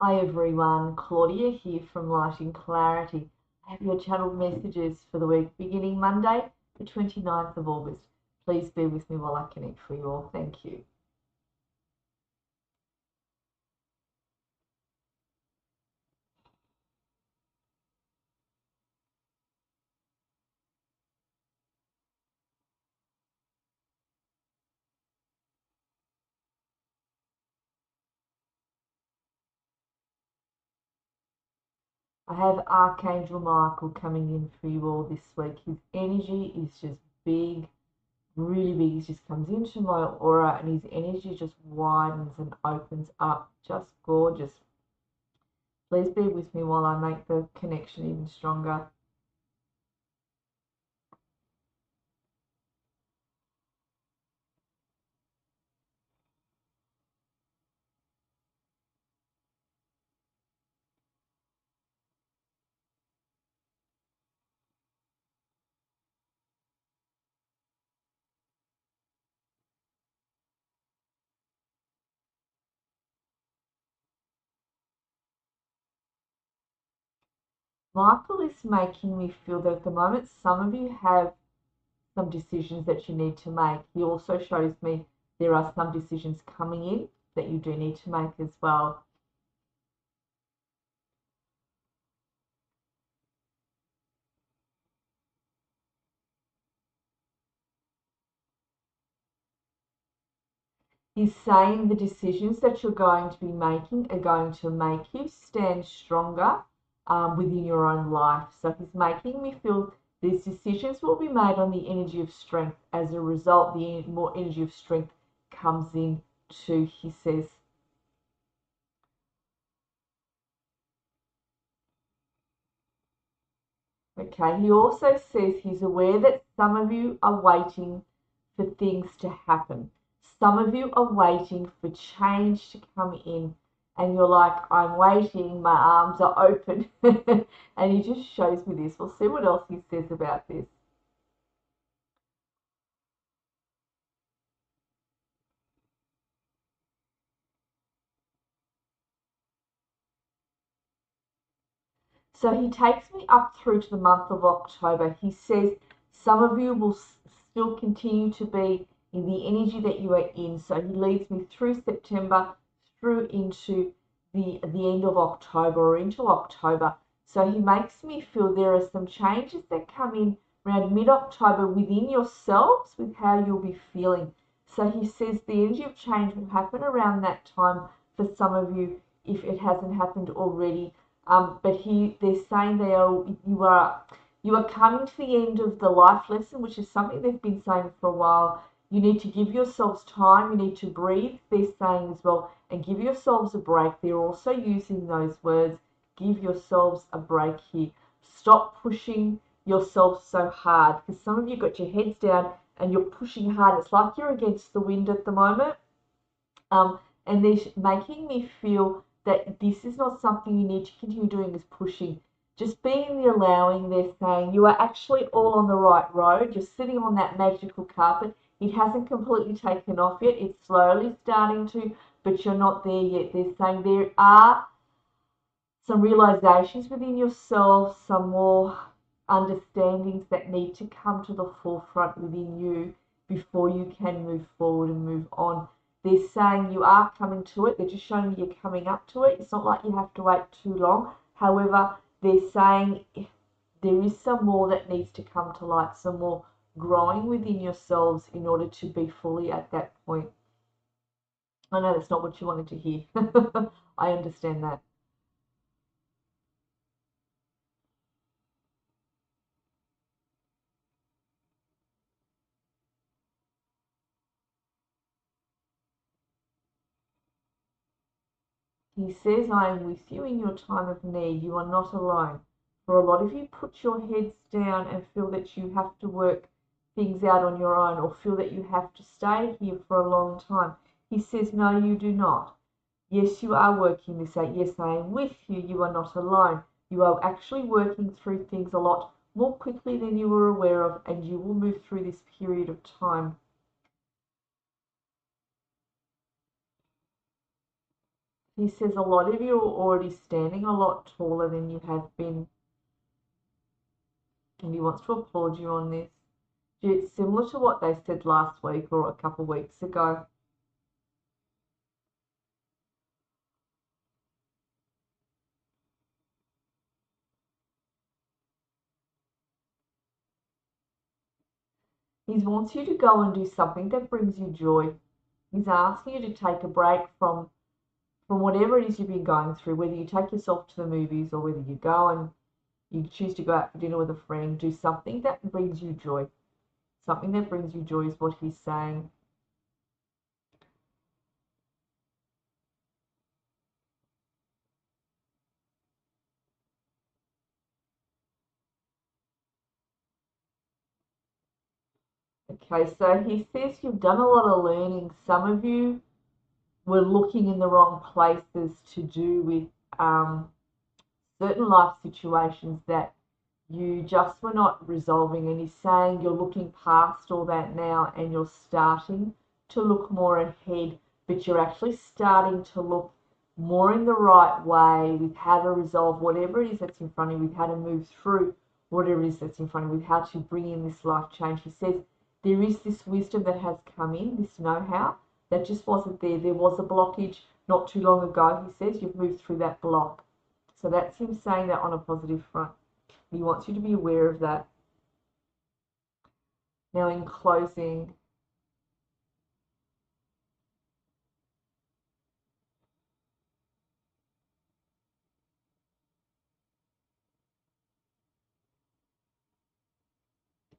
Hi everyone, Claudia here from Light and Clarity. I have your channeled messages for the week beginning Monday, the 29th of August. Please bear with me while I connect for you all. Thank you. I have Archangel Michael coming in for you all this week. His energy is just big, really big. He just comes into my aura and his energy just widens and opens up. Just gorgeous. Please bear with me while I make the connection even stronger. Michael is making me feel that at the moment some of you have some decisions that you need to make. He also shows me there are some decisions coming in that you do need to make as well. He's saying the decisions that you're going to be making are going to make you stand stronger within your own life. So he's making me feel these decisions will be made on the energy of strength. As a result, the more energy of strength comes in to, he says. Okay, he also says he's aware that some of you are waiting for things to happen. Some of you are waiting for change to come in, and you're like, I'm waiting, my arms are open. And he just shows me this. We'll see what else he says about this. So he takes me up through to the month of October. He says some of you will still continue to be in the energy that you are in. So he leads me through September, through into the end of October or into October. So he makes me feel there are some changes that come in around mid-October within yourselves with how you'll be feeling. So he says the energy of change will happen around that time for some of you if it hasn't happened already. But they're saying you are coming to the end of the life lesson, which is something they've been saying for a while. You need to give yourselves time. You need to breathe. They're saying as well, and give yourselves a break. They're also using those words. Give yourselves a break here. Stop pushing yourself so hard, because some of you got your heads down and you're pushing hard. It's like you're against the wind at the moment. And they're making me feel that this is not something you need to continue doing is pushing. Just being the allowing, they're saying you are actually all on the right road. You're sitting on that magical carpet. It hasn't completely taken off yet. It's slowly starting to, but you're not there yet. They're saying there are some realizations within yourself, some more understandings that need to come to the forefront within you before you can move forward and move on. They're saying you are coming to it. They're just showing you you're coming up to it. It's not like you have to wait too long. However, they're saying there is some more that needs to come to light, some more growing within yourselves in order to be fully at that point. I know that's not what you wanted to hear. I understand that. He says, I am with you in your time of need. You are not alone. For a lot of you, put your heads down and feel that you have to work things out on your own or feel that you have to stay here for a long time. He says, no, you do not. Yes, you are working this out. Yes, I am with you. You are not alone. You are actually working through things a lot more quickly than you were aware of, and you will move through this period of time. He says a lot of you are already standing a lot taller than you have been, and he wants to applaud you on this. It's similar to what they said last week or a couple of weeks ago. He wants you to go and do something that brings you joy. He's asking you to take a break from whatever it is you've been going through, whether you take yourself to the movies or whether you go and you choose to go out for dinner with a friend, do something that brings you joy. Something that brings you joy is what he's saying. Okay, so he says you've done a lot of learning. Some of you were looking in the wrong places to do with certain life situations that you just were not resolving. And he's saying you're looking past all that now and you're starting to look more ahead, but you're actually starting to look more in the right way with how to resolve whatever it is that's in front of you, with how to move through whatever it is that's in front of you, with how to bring in this life change. He says there is this wisdom that has come in, this know-how that just wasn't there. There was a blockage not too long ago. He says you've moved through that block. So that's him saying that on a positive front. He wants you to be aware of that. Now, in closing,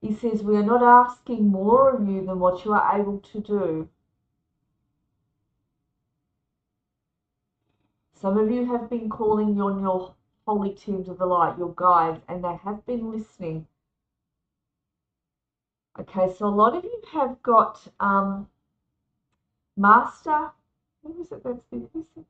he says, we are not asking more of you than what you are able to do. Some of you have been calling on your holy teams of the light, your guides, and they have been listening. Okay, so a lot of you have got Master. Who is it? That's the. Who's it?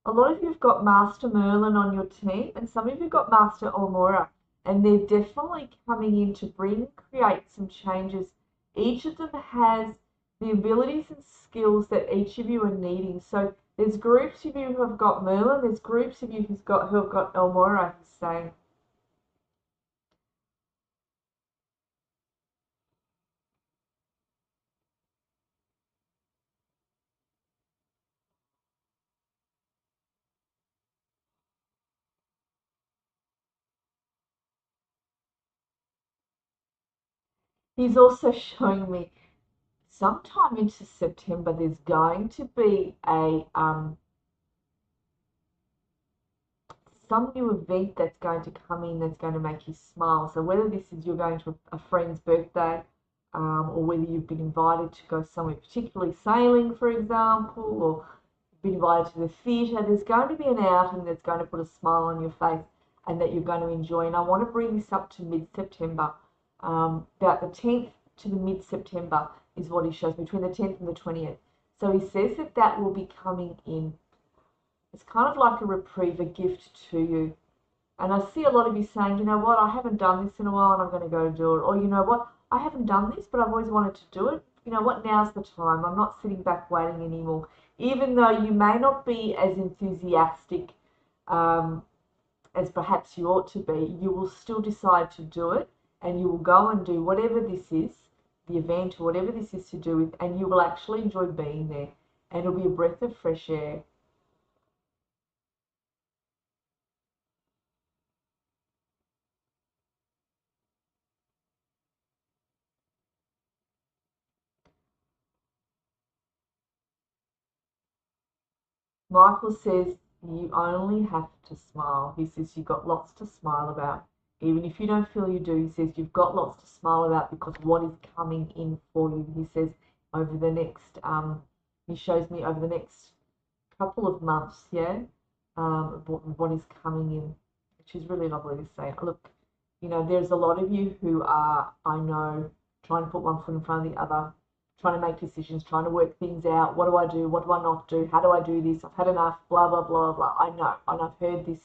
A lot of you have got Master Merlin on your team, and some of you have got Master Elmora, and they're definitely coming in to create some changes. Each of them has the abilities and skills that each of you are needing. So there's groups of you who have got Merlin, there's groups of you who have got Elmora, he's saying. He's also showing me sometime into September there's going to be some new event that's going to come in that's going to make you smile. So whether this is you're going to a friend's birthday, or whether you've been invited to go somewhere, particularly sailing, for example, or been invited to the theatre, there's going to be an outing that's going to put a smile on your face and that you're going to enjoy. And I want to bring this up to mid-September. About the 10th to the mid-September is what he shows, between the 10th and the 20th. So he says that that will be coming in. It's kind of like a reprieve, a gift to you. And I see a lot of you saying, you know what, I haven't done this in a while and I'm going to go do it. Or, you know what, I haven't done this, but I've always wanted to do it. You know what, now's the time. I'm not sitting back waiting anymore. Even though you may not be as enthusiastic as perhaps you ought to be, you will still decide to do it and you will go and do whatever this is, the event or whatever this is to do with, and you will actually enjoy being there. And it'll be a breath of fresh air. Michael says you only have to smile. He says you've got lots to smile about. Even if you don't feel you do, he says you've got lots to smile about because what is coming in for you. He says over the next, he shows me over the next couple of months, yeah, what is coming in, which is really lovely to say. Look, you know, there's a lot of you who are, I know, trying to put one foot in front of the other, trying to make decisions, trying to work things out. What do I do? What do I not do? How do I do this? I've had enough, blah, blah, blah, blah. I know, and I've heard this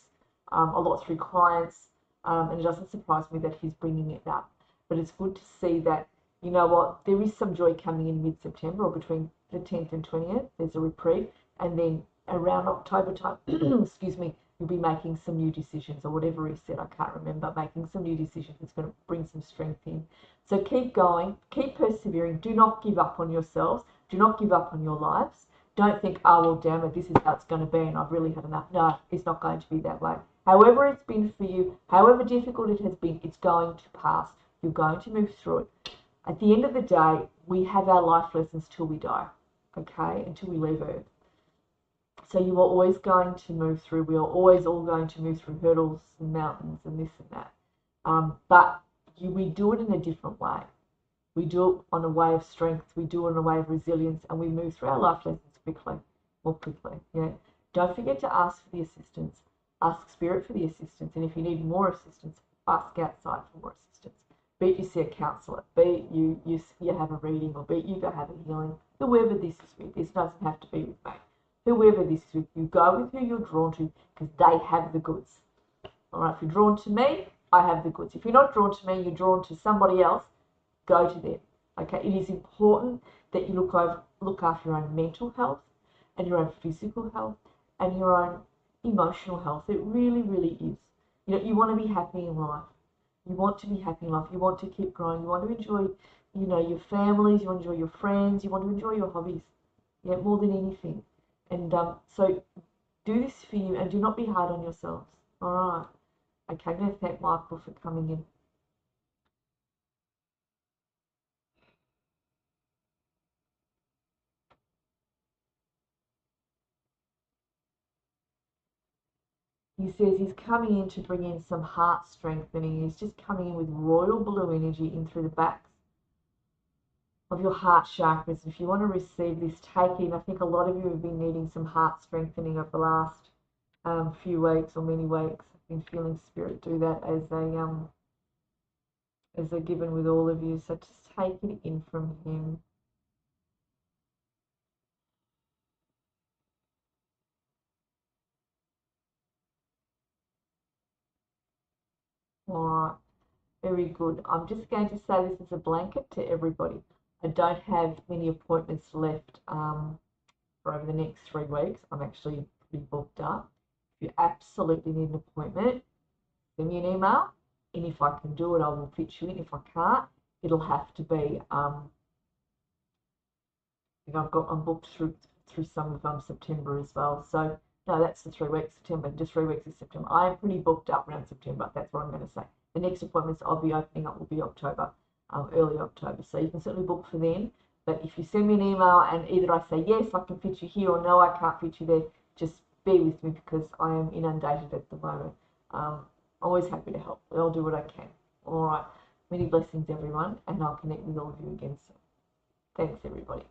a lot through clients, and it doesn't surprise me that he's bringing it up. but it's good to see that, you know what, there is some joy coming in mid-September or between the 10th and 20th. There's a reprieve, and then around October time, excuse me, you'll be making some new decisions or whatever he said. I can't remember. Making some new decisions is going to bring some strength in. So keep going, keep persevering. Do not give up on yourselves. Do not give up on your lives. Don't think, oh, well, damn it, this is how it's going to be and I've really had enough. No, it's not going to be that way. However it's been for you, however difficult it has been, it's going to pass. You're going to move through it. At the end of the day, we have our life lessons till we die, okay, until we leave Earth. So you are always going to move through. We are always all going to move through hurdles and mountains and this and that. But we do it in a different way. We do it on a way of strength. We do it on a way of resilience, and we move through our life lessons more quickly. Yeah. Don't forget to ask for the assistance. Ask Spirit for the assistance, and if you need more assistance, ask outside for more assistance. Be it you see a counsellor, be it you have a reading, or be it you go have a healing. Whoever this is with, this doesn't have to be with me. Whoever this is with, you go with who you're drawn to because they have the goods. All right, if you're drawn to me, I have the goods. If you're not drawn to me, you're drawn to somebody else, go to them. Okay, it is important that you look after your own mental health and your own physical health and your own emotional health. It really, really is. You know, you want to be happy in life. You want to be happy in life. You want to keep growing. You want to enjoy, you know, your families. You want to enjoy your friends. You want to enjoy your hobbies. Yeah, more than anything. And so do this for you and do not be hard on yourselves. All right. Okay, I'm going to thank Michael for coming in. He says he's coming in to bring in some heart strengthening. He's just coming in with royal blue energy in through the backs of your heart chakras. If you want to receive this, take in. I think a lot of you have been needing some heart strengthening over the last few weeks or many weeks. I've been feeling Spirit do that as they're given with all of you. So just take it in from him. All right. Very good. I'm just going to say this as a blanket to everybody. I don't have many appointments left for over the next 3 weeks. I'm actually pretty booked up. If you absolutely need an appointment, send me an email, and if I can do it, I will fit you in. If I can't, it'll have to be. I'm booked through some of September as well. So no, that's the 3 weeks September. Just 3 weeks of September. I am pretty booked up around September. That's what I'm going to say. The next appointments I'll be opening up will be October, early October. So you can certainly book for then. But if you send me an email and either I say yes, I can fit you here, or no, I can't fit you there, just bear with me because I am inundated at the moment. Always happy to help. I'll do what I can. All right. Many blessings, everyone, and I'll connect with all of you again soon. Thanks, everybody.